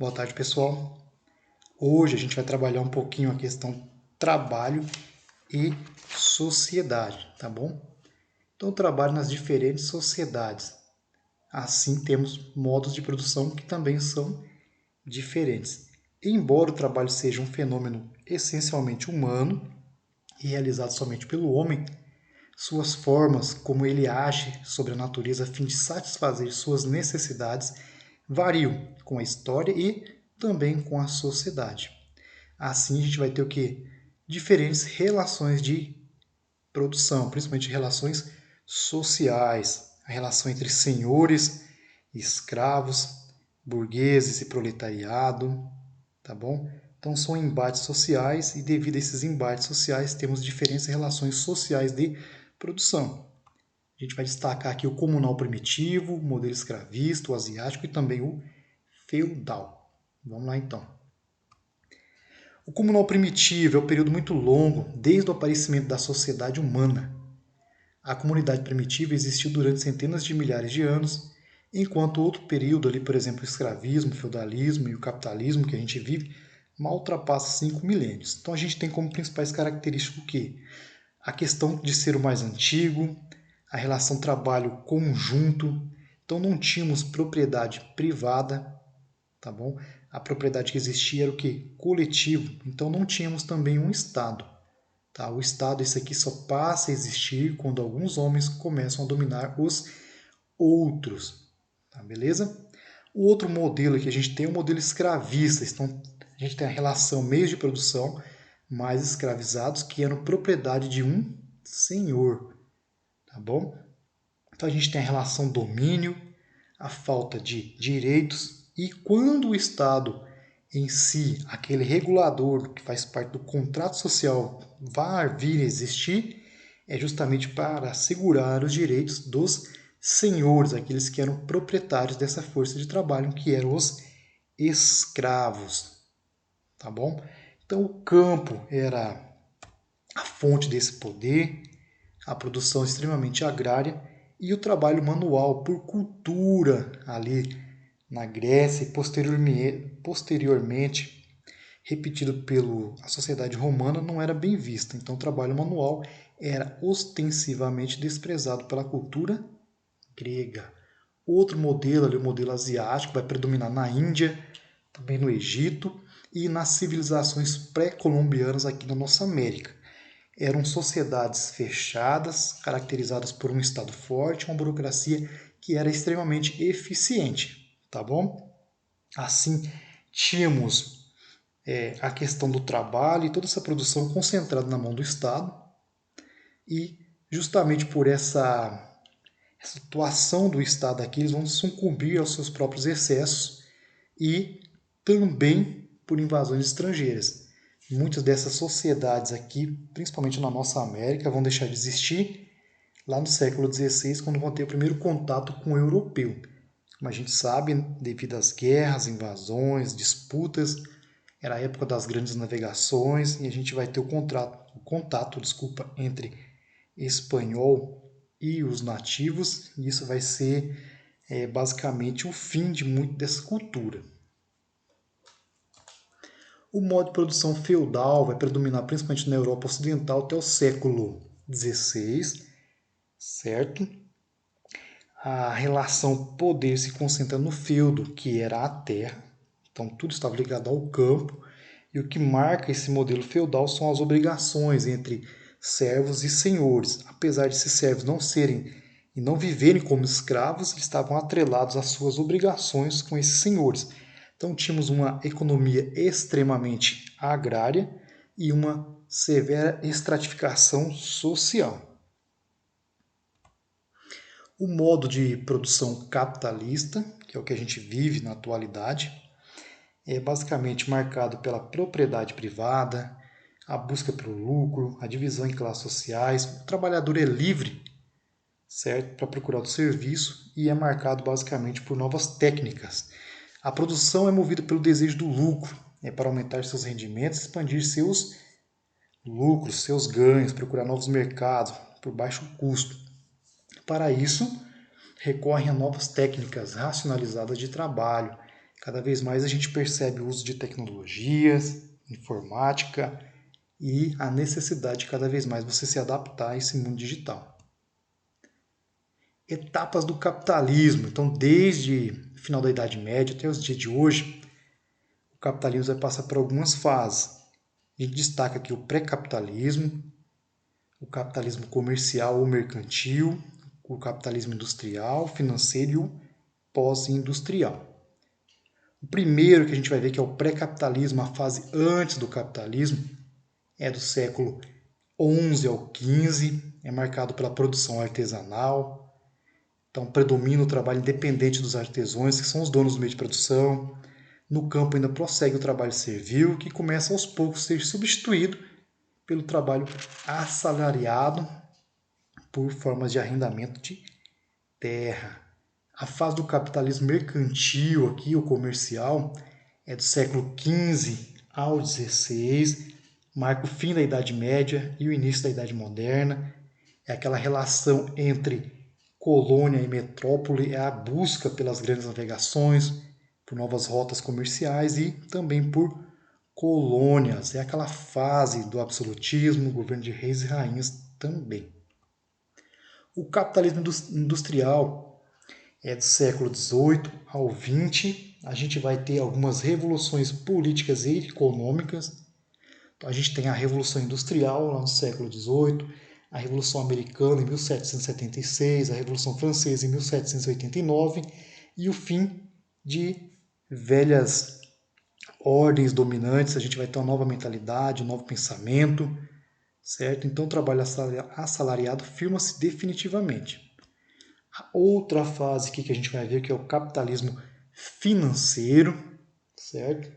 Boa tarde, pessoal. Hoje a gente vai trabalhar um pouquinho a questão trabalho e sociedade, tá bom? Então, trabalho nas diferentes sociedades. Assim, temos modos de produção que também são diferentes. Embora o trabalho seja um fenômeno essencialmente humano e realizado somente pelo homem, suas formas, como ele age sobre a natureza a fim de satisfazer suas necessidades, variam com a história e também com a sociedade. Assim a gente vai ter o quê? Diferentes relações de produção, principalmente relações sociais, a relação entre senhores e escravos, burgueses e proletariado, tá bom? Então são embates sociais e devido a esses embates sociais temos diferentes relações sociais de produção. A gente vai destacar aqui o comunal primitivo, o modelo escravista, o asiático e também o feudal. Vamos lá então. O comunal primitivo é um período muito longo, desde o aparecimento da sociedade humana. A comunidade primitiva existiu durante centenas de milhares de anos, enquanto outro período, ali, por exemplo, o escravismo, o feudalismo e o capitalismo que a gente vive, mal ultrapassa 5 milênios. Então a gente tem como principais características o quê? A questão de ser o mais antigo, a relação trabalho conjunto, então não tínhamos propriedade privada, tá bom? A propriedade que existia era o quê? Coletivo, então não tínhamos também um Estado. Tá? O Estado, esse aqui, só passa a existir quando alguns homens começam a dominar os outros, tá? Beleza? O outro modelo que a gente tem é o modelo escravista, então a gente tem a relação meios de produção mais escravizados que eram propriedade de um senhor, tá bom? Então a gente tem a relação domínio, a falta de direitos e quando o Estado em si, aquele regulador que faz parte do contrato social, vai vir a existir, é justamente para assegurar os direitos dos senhores, aqueles que eram proprietários dessa força de trabalho, que eram os escravos, tá bom? Então o campo era a fonte desse poder, a produção extremamente agrária e o trabalho manual por cultura ali na Grécia e posteriormente repetido pela sociedade romana não era bem vista. Então o trabalho manual era ostensivamente desprezado pela cultura grega. Outro modelo, ali, o modelo asiático, vai predominar na Índia, também no Egito e nas civilizações pré-colombianas aqui na nossa América. Eram sociedades fechadas, caracterizadas por um Estado forte, uma burocracia que era extremamente eficiente, tá bom? Assim, tínhamos a questão do trabalho e toda essa produção concentrada na mão do Estado e justamente por essa atuação do Estado aqui, eles vão sucumbir aos seus próprios excessos e também por invasões estrangeiras. Muitas dessas sociedades aqui, principalmente na nossa América, vão deixar de existir lá no século XVI, quando vão ter o primeiro contato com o europeu. Como a gente sabe, devido às guerras, invasões, disputas, era a época das grandes navegações e a gente vai ter o contato entre espanhol e os nativos, e isso vai ser basicamente o fim de muito dessa cultura. O modo de produção feudal vai predominar principalmente na Europa Ocidental até o século XVI, certo? A relação poder se concentra no feudo, que era a terra, então tudo estava ligado ao campo, e o que marca esse modelo feudal são as obrigações entre servos e senhores. Apesar de esses servos não serem e não viverem como escravos, eles estavam atrelados às suas obrigações com esses senhores. Então tínhamos uma economia extremamente agrária e uma severa estratificação social. O modo de produção capitalista, que é o que a gente vive na atualidade, é basicamente marcado pela propriedade privada, a busca pelo lucro, a divisão em classes sociais. O trabalhador é livre, certo, para procurar o serviço e é marcado basicamente por novas técnicas. A produção é movida pelo desejo do lucro, para aumentar seus rendimentos, expandir seus lucros, seus ganhos, procurar novos mercados por baixo custo. Para isso, recorrem a novas técnicas racionalizadas de trabalho, Cada vez mais a gente percebe o uso de tecnologias, informática e a necessidade de cada vez mais você se adaptar a esse mundo digital. Etapas do capitalismo. Então, desde o final da Idade Média até os dias de hoje, o capitalismo vai passar por algumas fases. A gente destaca aqui o pré-capitalismo, o capitalismo comercial ou mercantil, o capitalismo industrial, financeiro e o pós-industrial. O primeiro que a gente vai ver que é o pré-capitalismo, a fase antes do capitalismo, é do século XI ao XV, é marcado pela produção artesanal. Então predomina o trabalho independente dos artesãos, que são os donos do meio de produção. No campo ainda prossegue o trabalho servil, que começa aos poucos a ser substituído pelo trabalho assalariado por formas de arrendamento de terra. A fase do capitalismo mercantil, aqui, o comercial, é do século XV ao XVI, marca o fim da Idade Média e o início da Idade Moderna. É aquela relação entre colônia e metrópole, é a busca pelas grandes navegações, por novas rotas comerciais e também por colônias. É aquela fase do absolutismo, governo de reis e rainhas também. O capitalismo industrial é do século XVIII ao XX. A gente vai ter algumas revoluções políticas e econômicas. Então, a gente tem a Revolução Industrial lá no século XVIII, a Revolução Americana em 1776, a Revolução Francesa em 1789 e o fim de velhas ordens dominantes. A gente vai ter uma nova mentalidade, um novo pensamento, certo? Então o trabalho assalariado firma-se definitivamente. A outra fase aqui que a gente vai ver que é o capitalismo financeiro, certo?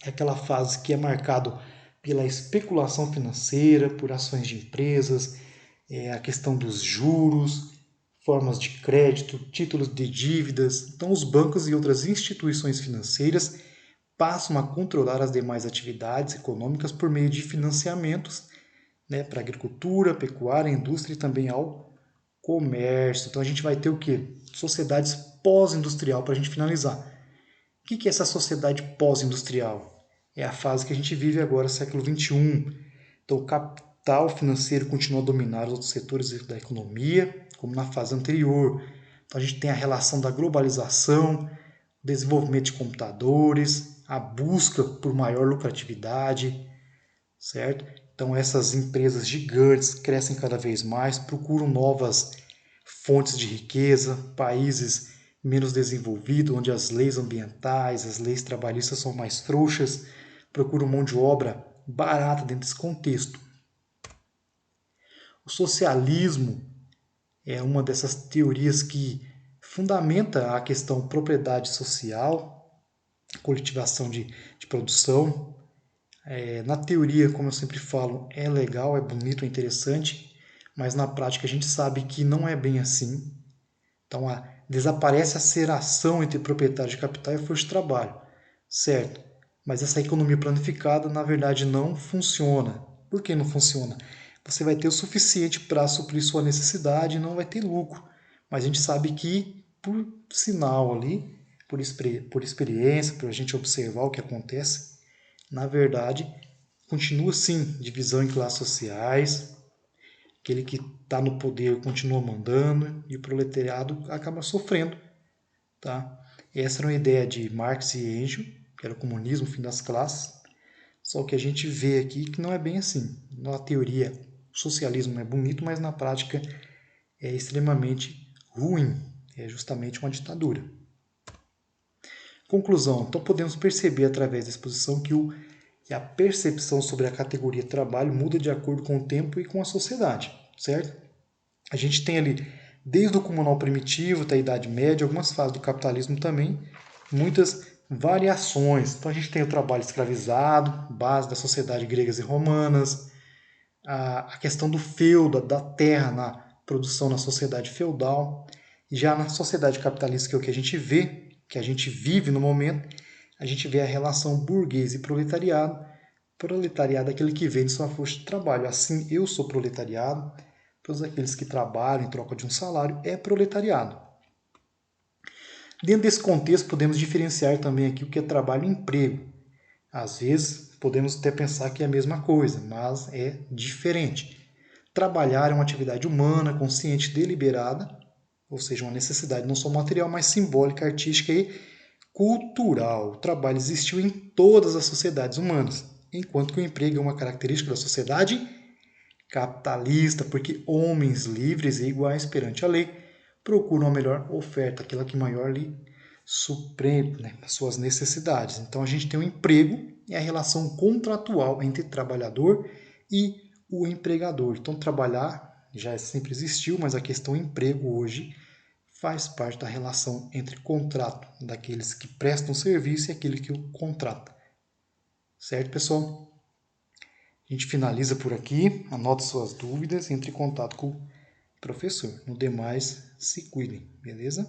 É aquela fase que é marcado pela especulação financeira, por ações de empresas, a questão dos juros, formas de crédito, títulos de dívidas. Então, os bancos e outras instituições financeiras passam a controlar as demais atividades econômicas por meio de financiamentos, né, para a agricultura, pecuária, indústria e também ao comércio. Então, a gente vai ter o quê? Sociedades pós-industrial, para a gente finalizar. O que é essa sociedade pós-industrial? É a fase que a gente vive agora, século XXI. Então, o capital financeiro continua a dominar os outros setores da economia, como na fase anterior. Então, a gente tem a relação da globalização, desenvolvimento de computadores, a busca por maior lucratividade, certo? Então, essas empresas gigantes crescem cada vez mais, procuram novas fontes de riqueza, países menos desenvolvidos, onde as leis ambientais, as leis trabalhistas são mais frouxas, procuram mão de obra barata dentro desse contexto. O socialismo é uma dessas teorias que fundamenta a questão propriedade social, coletivação de produção. Na teoria, como eu sempre falo, é legal, é bonito, é interessante, mas na prática a gente sabe que não é bem assim. Então, desaparece a seração entre proprietário de capital e força de trabalho, certo? Mas essa economia planificada, na verdade, não funciona. Por que não funciona? Você vai ter o suficiente para suprir sua necessidade e não vai ter lucro. Mas a gente sabe que, por sinal ali, por experiência, por a gente observar o que acontece, na verdade, continua sim divisão em classes sociais, aquele que está no poder continua mandando e o proletariado acaba sofrendo. Tá? Essa era uma ideia de Marx e Engels, que era o comunismo, o fim das classes. Só que a gente vê aqui que não é bem assim. Na teoria, o socialismo é bonito, mas na prática é extremamente ruim. É justamente uma ditadura. Conclusão. Então podemos perceber através da exposição que a percepção sobre a categoria trabalho muda de acordo com o tempo e com a sociedade, certo? A gente tem ali, desde o comunal primitivo até a Idade Média, algumas fases do capitalismo também, muitas variações. Então a gente tem o trabalho escravizado, base da sociedade gregas e romanas, a questão do feudo, da terra na produção na sociedade feudal. Já na sociedade capitalista, que é o que a gente vê, que a gente vive no momento, a gente vê a relação burguês e proletariado. Proletariado é aquele que vende sua força de trabalho. Assim, eu sou proletariado. Todos aqueles que trabalham em troca de um salário é proletariado. Dentro desse contexto, podemos diferenciar também aqui o que é trabalho e emprego. Às vezes, podemos até pensar que é a mesma coisa, mas é diferente. Trabalhar é uma atividade humana, consciente, deliberada, ou seja, uma necessidade não só material, mas simbólica, artística e cultural. O trabalho existiu em todas as sociedades humanas, enquanto que o emprego é uma característica da sociedade capitalista, porque homens livres e iguais perante a lei procuram a melhor oferta, aquela que maior lhe supre, né, as suas necessidades. Então a gente tem o emprego e a relação contratual entre trabalhador e o empregador. Então trabalhar já sempre existiu, mas a questão emprego hoje faz parte da relação entre contrato daqueles que prestam serviço e aquele que o contrata. Certo, pessoal? A gente finaliza por aqui. Anote suas dúvidas e entre em contato com o professor. No demais, se cuidem, beleza?